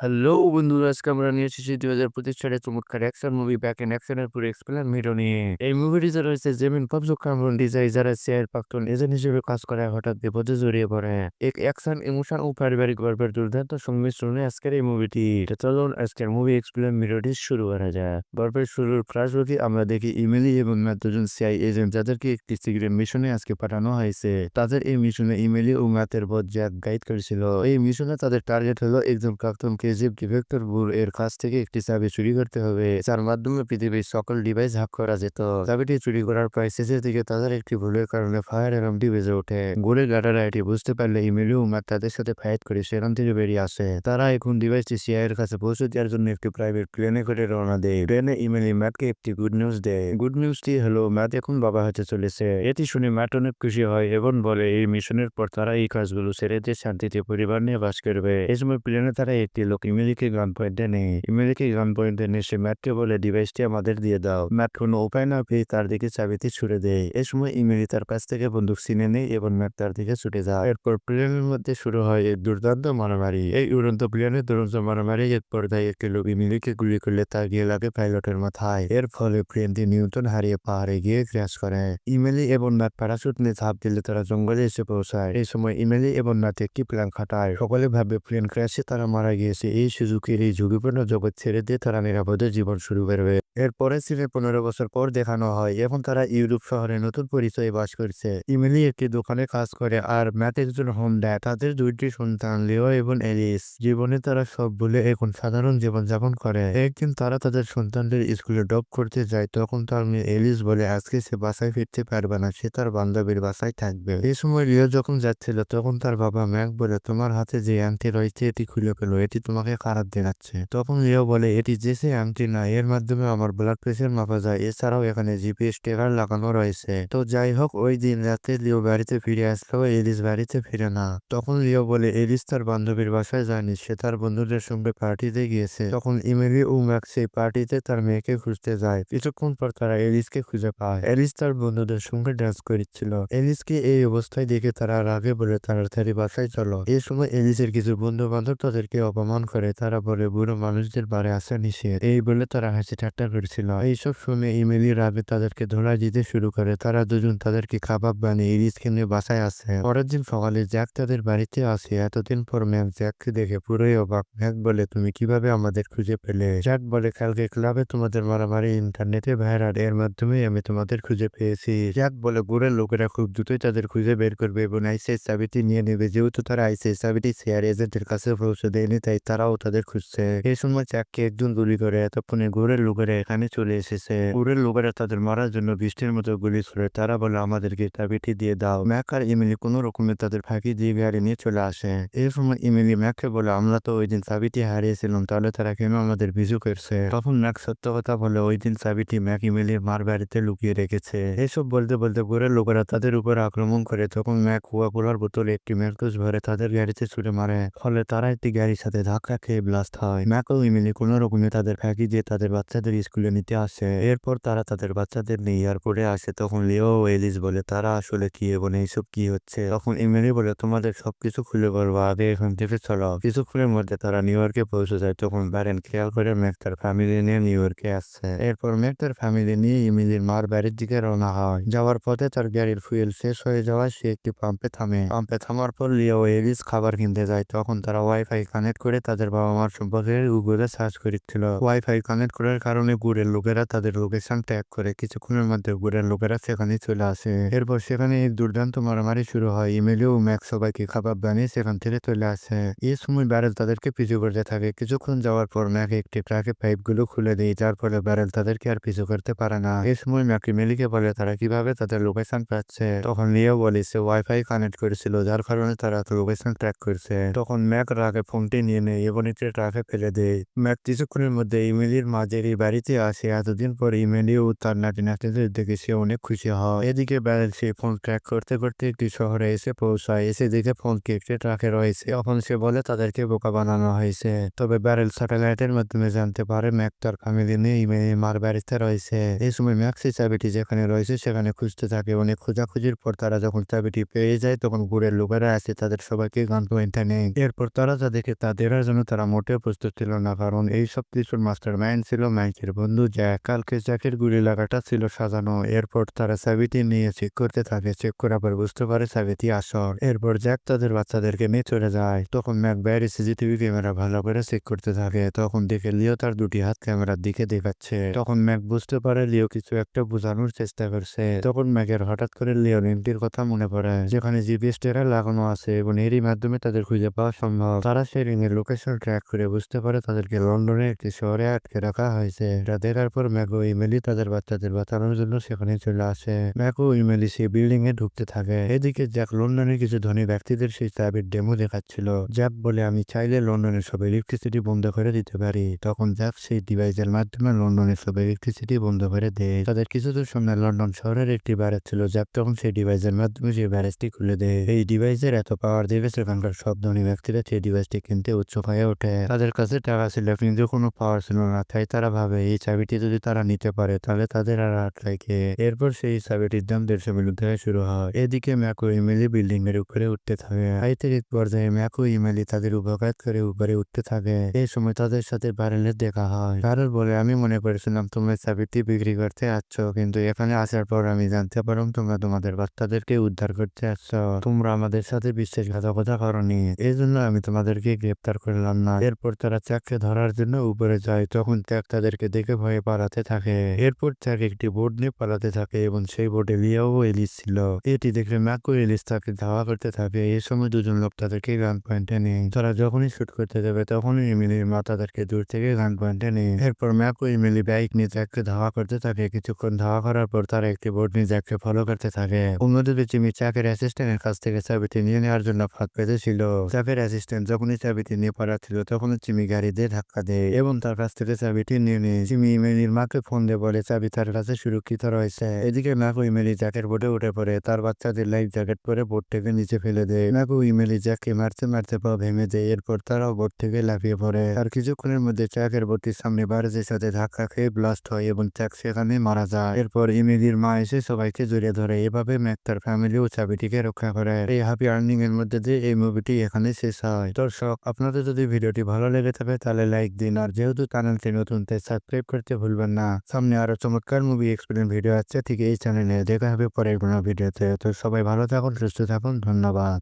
Hello বন্ধুরা, আজকে আমরা নিয়ে এসেছি ২০২৫ সালের চমৎকার অ্যাকশন মুভি ব্যাক ইন অ্যাকশনের পুরো এক্সপ্লেন ভিডিও নিয়ে। এই মুভিটিতে রয়েছে জেমিন পাবজো কামরুন ডিজাই যারা সিআইয়ের প্রাক্তন এজেন্ট হিসেবে কাজ করে হঠাৎ বিপদে জড়িয়ে পড়ে। এক অ্যাকশন, ইমোশন ও পারিবারিক গল্পের দুর্দান্ত সংমিশ্রণে আজকের এই মুভিটি। চলুন আজকের মুভি এক্সপ্লেন ভিডিওটি শুরু করা যায়। গল্পের শুরুর ফ্ল্যাশব্যাকে আমরা দেখি ইমিলি এবং ম্যাট দুজন সিআই এজেন্ট যাদেরকে একটি সিক্রেট মিশনে আজকে পাঠানো হয়েছে। তাদের এই মিশনে ইমিলি ও ম্যাথের বস জ্যাক গাইড করেছিল। এই মিশনে তাদের টার্গেট হলো একজন প্রাক্তন কেজিএফ ডিরেক্টর বুর এর কাছ থেকে একটি চাবি চুরি করতে হবে, যার মাধ্যমে পৃথিবীর সকল ডিভাইস হ্যাক করা যেত। চাবিটি চুরি করার প্রায় শেষের দিকে তাদের একটি ভুলের কারণে ফায়ার অ্যালার্মটি বেজে ওঠে। গোলের গার্ডাররা এটি বুঝতে পারলে ইমিলি ও ম্যাথ তাদের সাথে ফাইট করে সেখান থেকে বেরিয়ে আসে। তারা এখন ডিভাইসটি সিআইয়ের কাছে পৌঁছে দেওয়ার জন্য একটি প্রাইভেট প্লেনে করে রওনা দেয়। প্লেনে ইমিলি ম্যাথকে একটি গুড নিউজ দেয়। গুড নিউজটি হলো ম্যাথ এখন বাবা হতে চলেছে। এটি শুনে ম্যাথ অনেক খুশি হয় এবং বলে এই মিশনের পর তারা এই কাজগুলো ছেড়ে দিয়ে শান্তিতে পরিবার নিয়ে বাস করবে। এই সময় প্লেনে তারা একটি লোক ইমিলিকে গান পয়েন্টে নেয়। ইমিলিকে গান পয়েন্টে নিয়ে সে ম্যাথকে বলে ডিভাইসটি আমাদের দিয়ে দাও। ম্যাথ কোনো উপায় না পেয়ে তার দিকে চাবিটি ছুড়ে দেয়। এই সময় ইমিলি তার কাছ থেকে বন্দুক ছিনে নেয় এবং ম্যাথ তার দিকে ছুটে যায়। এরপর প্লেনের মধ্যে শুরু হয় এক দুর্দান্ত মারামারি। এই উড়ন্ত প্লেনের দুরন্ত মারামারি এক পর্যায়ে একটি লোক ইমিলিকে গুলি করলে তার গিয়ে লাগে পাইলটের মাথায়। এর ফলে প্লেনটি নিয়ন্ত্রণ হারিয়ে পাহাড়ে গিয়ে ক্র্যাশ করে। ইমিলি এবং ম্যাথ প্যারাশুট নিয়ে ঝাঁপ দিলে তারা জঙ্গলে এসে পৌঁছায়। এই সময় ইমিলি এবং ম্যাথ একটি প্ল্যান খাটায়। সকলে ভাবে প্লেন ক্র্যাশে তারা মারা গিয়েছে। এই সুযোগের এই ঝুঁকিপূর্ণ জগৎ ছেড়ে দিয়ে তারা নিরাপদে জীবন শুরু করবে। এরপরে সিনে ১৫ বছর পর দেখানো হয় এখন তারা ইউরোপ শহরে নতুন পরিচয়ে বাস করছে। ইমিলি একটি দোকানে কাজ করে আর ম্যাথ একজন হোম ড্যাড। তাদের দুইটি সন্তান লিও এবং এলিস। জীবনে তারা সব ভুলে এখন সাধারণ জীবনযাপন করে। একদিন তারা তাদের সন্তানদের স্কুলে ড্রপ করতে যায়, তখন তার মেয়ে এলিস বলে আজকে সে বাসায় ফিরতে পারবে না, সে তার বান্ধবীর বাসায় থাকবে। এই সময় লিও যখন যাচ্ছিল তখন তার বাবা ম্যাক বলে তোমার হাতে যে আংটি রয়েছে এটি খুলে ফেলো, এটি তোমাকে খারাপ দেখাচ্ছে। তখন লিও বলে এটি যে সে আংটি না, এর মাধ্যমে আমার ব্লাড প্রেশার মাপা যায়, এছাড়াও এখানে জিপিএস ট্র্যাকার লাগানো রয়েছে। তো যাই হোক, ওই দিন রাতে লিও বাড়িতে ফিরে আসলেও এলিস বাড়িতে ফিরে না। তখন লিও বলে এলিস তার বান্ধবীর বাসায় যায়নি, সে তার বন্ধুদের সঙ্গে পার্টিতে গিয়েছে। তখন ইমিলি ও ম্যাক সেই পার্টিতে তার মেয়েকে খুঁজতে যায়। কিছুক্ষণ পর তারা এলিসকে খুঁজে পায়। এলিস তার বন্ধুদের সঙ্গে ডান্স করছিল। এলিসকে এই অবস্থায় দেখে তারা রাগে বলে তাড়াতাড়ি বাসায় চলো। এই সময় এলিসের কিছু বন্ধু বান্ধব তাদেরকে অপমান করে। তারা বলে বুড়ো মানুষদের বাড়ি আসা নিষেধ, এই বলে তারা হাসি ঠাট্টা করছিল। এইসব শুনে ইমিলি রাগে তাদেরকে ধরা দিতে শুরু করে। তারা দুজন তাদেরকে কাবাব বানিয়ে এলিসকে নিয়ে বাসায় আসে। পরের দিন সকালে জ্যাক তাদের বাড়িতে আসে। এতদিন পর ম্যাক জ্যাককে দেখে পুরোই অবাক। ম্যাক বলে তুমি কিভাবে আমাদের খুঁজে পেলে? জ্যাক বলে কালকে ক্লাবে তোমাদের মারামারি ইন্টারনেটে ভাইরাল, এর মাধ্যমে আমি তোমাদের খুঁজে পেয়েছি। জ্যাক বলে বুড়োর লোকেরা খুব দ্রুতই তাদের খুঁজে বের করবে এবং আইসিআই চাবিটি নিয়ে নেবে। যেহেতু তারা আইসিআই চাবিটি শেয়ার এজেন্টের কাছে পৌঁছে দেয়নি, তাই তারাও তাদের খুঁজছে। এই সময় জ্যাককে একজন গুলি করে। এতক্ষণে ঘুরের লোকেরা এখানে চলে এসেছে। ঘুরের লোকেরা তাদের মারার জন্য বৃষ্টির মতো গুলি ছুড়ে। তারা বলে আমাদেরকে চাবিটি দিয়ে দাও। ম্যাক আর ইমিলি কোনো রকমে তাদের ফাঁকি দিয়ে গাড়ি নিয়ে চলে আসে। এই সময় ইমিলি ম্যাককে বলে আমরা তো ওই দিন চাবিটি হারিয়েছিলাম, তাহলে তারা কেন আমাদের পিছু করছে? তখন ম্যাক সত্য কথা বলে ওই দিন চাবিটি ম্যাক ইমিলির মার বাড়িতে লুকিয়ে রেখেছে। এসব বলতে বলতে ঘুরের লোকেরা তাদের উপর আক্রমণ করে। তখন ম্যাক কোকা-কোলার বোতলে একটি ম্যাকডোজ ভরে তাদের গাড়িতে ছুড়ে মারে। ফলে তারা একটি গাড়ির সাথে ধাক্কা খেয়ে ব্লাস্ট হয়। ম্যাক ও ইমিলি কোনো রকমে তাদের ফাঁকি দিয়ে তাদের বাচ্চাদের স্কুলে নিতে আসে। এরপর তারা তাদের বাচ্চাদের নিয়ে এয়ারপোর্টে আসে। তখন লিও ও এলিস বলে তারা আসলে কি এবং এইসব কি হচ্ছে। তখন ইমিলি বলে তোমাদের সবকিছু খুলে বলবো, আগে এখান থেকে চলো। কিছুক্ষণের মধ্যে তারা নিউ ইয়র্কে পৌঁছে যায়। তখন ব্যারেন খেয়াল করে ম্যাক তার ফ্যামিলি নিয়ে নিউ ইয়র্কে আসছে। এরপর ম্যাক তার ফ্যামিলি নিয়ে ইমিলির মার বাড়ির দিকে রওনা হয়। যাওয়ার পথে তার গাড়ির ফুয়েল শেষ হয়ে যাওয়ায় সে একটি পাম্পে থামে। পাম্পে থামার পর লিও ও এলিস খাবার কিনতে যায়। তখন তারা ওয়াইফাই কানেক্ট করে তাদের বাবা মার সম্পর্কে গুগলে সার্চ করছিল। ওয়াইফাই কানেক্ট করার কারণে গুড়ের লোকেরা তাদের লোকেশন ট্র্যাক করে। কিছুক্ষণের মধ্যে গুড়ের লোকেরা সেখানে চলে আসে। এরপর সেখানে এক দুর্দান্ত মারামারি শুরু হয়। ইমিলি ও ম্যাক সবাইকে খাবার বানিয়ে সেখান থেকে চলে আসে। এই সময় ব্যারেল তাদেরকে পিছু করতে থাকে। কিছুক্ষণ যাওয়ার পর ম্যাক একটি ট্রাকে পাইপগুলো খুলে দেয়, যার ফলে ব্যারেল তাদেরকে আর পিছু করতে পারে না। এই সময় ম্যাক ইমিলিকে বলে তারা কিভাবে তাদের লোকেশন পাচ্ছে। তখন লিও বলে সে ওয়াইফাই কানেক্ট করেছিল, যার কারণে তারা লোকেশন ট্র্যাক করছে। তখন ম্যাক রাগে ফোনটি নিয়ে নেয় এবং একটি ট্রাকে ফেলে দেয়। ম্যাক কিছুক্ষণের মধ্যে ইমিলির মা জেরির বাড়ি বাড়িতে আসে। এতদিন পর ইমেলি ও তার নাতি-নাতনিদের দেখে সে অনেক খুশি হয়। এদিকে ব্যারেল সে ফোন ট্র্যাক করতে করতে একটি শহরে এসে পৌঁছায়। এসে দেখে ফোনটি একটি ট্রাকে রয়েছে। তখন সে বলে তাদেরকে বোকা বানানো হয়েছে। তবে ব্যারেল স্যাটেলাইটের মাধ্যমে জানতে পারে ম্যাক তার ফ্যামিলি নিয়ে ইমেলির মার বাড়িতে রয়েছে। এই সময় ম্যাক সেই চাবিটি যেখানে রয়েছে সেখানে খুঁজতে থাকে। অনেক খোঁজাখুঁজির পর তারা যখন চাবিটি পেয়ে যায় তখন গুড়ের লোকেরা আসে তাদের সবাইকে গান পয়েন্টে নেয়। এরপর তারা যা দেখে তা দেখার জন্য তারা মোটেও প্রস্তুত ছিল না, কারণ এই সব কিছুর মাস্টার মাইন্ড ছিল ম্যাকের বন্ধু জ্যাক। কালকে জ্যাকের গুলি লাগাটা ছিল সাজানো। এরপর তারা চাবিটি নিয়ে চেক করতে থাকে। চেক করার পর বুঝতে পারে চাবিটি আসল। এরপর জ্যাক তাদের বাচ্চাদেরকে নিয়ে চলে যায়। তখন ম্যাক বাইরে সিসিটিভি ক্যামেরা ভালো করে চেক করতে থাকে। তখন দেখে লিও তার দুটি হাত ক্যামেরার দিকে দেখাচ্ছে। তখন ম্যাক বুঝতে পারে লিও কিছু একটা বোঝানোর চেষ্টা করছে। তখন ম্যাকের হঠাৎ করে লিও রিংটির কথা মনে পড়ে, যেখানে জিপিএস ট্র্যাকার লাগানো আছে এবং এরই মাধ্যমে তাদের খুঁজে পাওয়া সম্ভব। তারা সেই রিং এর লোকেশন ট্র্যাক করে বুঝতে পারে তাদেরকে লন্ডনের একটি শহরে আটকে রাখা হয়েছে। এটা দেখার পর ম্যাক ও ইমেলি তাদের বাচ্চাদের বাঁচানোর জন্য সেখানে চলে আসে। ম্যাক ও ইমেলি সেই বিল্ডিং এ ঢুকতে থাকে। এদিকে জ্যাক লন্ডনের কিছু ধনী ব্যক্তিদের সেই চাবির ডেমো দেখাচ্ছিল। জ্যাক বলে আমি চাইলে লন্ডনের সব ইলেকট্রিসিটি বন্ধ করে দিতে পারি। তখন জ্যাক সেই ডিভাইসের মাধ্যমে লন্ডনের সব ইলেকট্রিসিটি বন্ধ করে দেয়। তাদের কিছুদূর সামনে লন্ডন শহরের একটি ব্যারেজ ছিল। জ্যাক তখন সেই ডিভাইসের মাধ্যমে সেই ব্যারেজটি খুলে দেয়। এই ডিভাইসের এত পাওয়ার দেখে সেখানকার সব ধনী ব্যক্তিরা সেই ডিভাইসটি কিনতে উৎসুক হয়ে ওঠে। তাদের কাছে টাকা ছিল কিন্তু কোনো পাওয়ার ছিল না, তাই তারা ভাবে এই চাবিটি যদি তারা নিতে পারে তাহলে তাদের আর আটকায় কে। এরপর সেই চাবিটির দাম 150 মিলিয়ন টাকা শুরু হয়। এদিকে ম্যাক ও ইমেলি বিল্ডিং এর উপরে উঠতে থাকে। আইতেরিক পর্যায়ে ম্যাক ও ইমেলি তাদের উপকার করে উপরে উঠতে থাকে। এই সময় তাদের সাথে ব্যারেলের দেখা হয়। ব্যারেল বলে আমি মনে করেছিলাম তোমরা চাবিটি বিক্রি করতে আসছো, কিন্তু এখানে আসার পর আমি জানতে পারলাম তোমরা তোমাদের বাচ্চাদেরকে উদ্ধার করতে আসছো। তোমরা আমাদের সাথে বিশ্বাসঘাতকতা করনি, এই জন্য আমি তোমাদেরকে গ্রেপ্তার করলাম না। এরপর তারা চ্যাককে ধরার জন্য উপরে যায়। তখন চ্যাক তাদেরকে দেখে ভয়ে পালাতে থাকে। এরপর চ্যাক একটি বোর্ড নিয়ে পালাতে থাকে এবং সেই বোর্ডে লিয়াও ও এলিস ছিল। এটি দেখে ম্যাক ও এলিস তাকে ধাওয়া করতে থাকে। এই সময় দুজন লোক তাদেরকে গান পয়েন্টে নেয়। তারা যখনই শুট করতে যাবে তখনই ইমিলির মা তাদেরকে দূর থেকে গান পয়েন্টে নেয়। এরপর ম্যাক ও ইমিলি বাইক নিয়ে জ্যাককে ধাওয়া করতে থাকে। কিছুক্ষণ ধাওয়া করার পর তারা একটি বোর্ড নিয়ে জ্যাককে ফলো করতে থাকে। অন্যদিকে জিমি চ্যাকের অ্যাসিস্ট্যান্টের কাছ থেকে চাবিটি নিয়ে নেওয়ার জন্য ফাঁদ পেতেছিল। চ্যাকের অ্যাসিস্ট্যান্ট যখনই চাবিটি নিয়ে পালাচ্ছিল তখনই জিমি গাড়ি দিয়ে ধাক্কা দেয় এবং তার কাছ থেকে চাবিটি নিয়ে নেয়। জিমি ইমেলির মাকে ফোন দিয়ে বলে চাবি তার কাছে সুরক্ষিত রয়েছে। এদিকে ম্যাক ও ইমেলি জ্যাকের বোটে উঠে পড়ে। তার বাচ্চাদের লাইফ জ্যাকেট পরে বোট থেকে নিচে ফেলে দেয়। ম্যাক ও ইমেলি জ্যাককে মারতে মারতে পা ভেঙে দেয়। এরপর তারাও বোট থেকে লাফিয়ে পড়ে। আর কিছুক্ষণের মধ্যে চ্যাকের বোটটির সামনে বারেজের সাথে ধাক্কা খেয়ে ব্লাস্ট হয় এবং চ্যাক সেখানে মারা যায়। এরপর ইমেলির মা এসে সবাইকে জড়িয়ে ধরে। এভাবে ম্যাক তার ফ্যামিলি ও চাবিটিকে রক্ষা করে। এই হ্যাপি আর্নিং এর মধ্যে দিয়ে এই মুভিটি এখানে শেষ হয়। দর্শক, আপনাদের যদি ভিডিওটি ভালো লেগে থাকে তাহলে লাইক দিন, আর যেহেতু চ্যানেলটি নতুন তাই সাবস্ক্রাইব করতে ভুলবেন না। সামনে আরো চমৎকার মুভি এক্সপ্লেন ভিডিও আছে ঠিক এই চ্যানেলে। দেখা হবে পরের কোনো ভিডিওতে। তো সবাই ভালো থাকুন, সুস্থ থাকুন, ধন্যবাদ।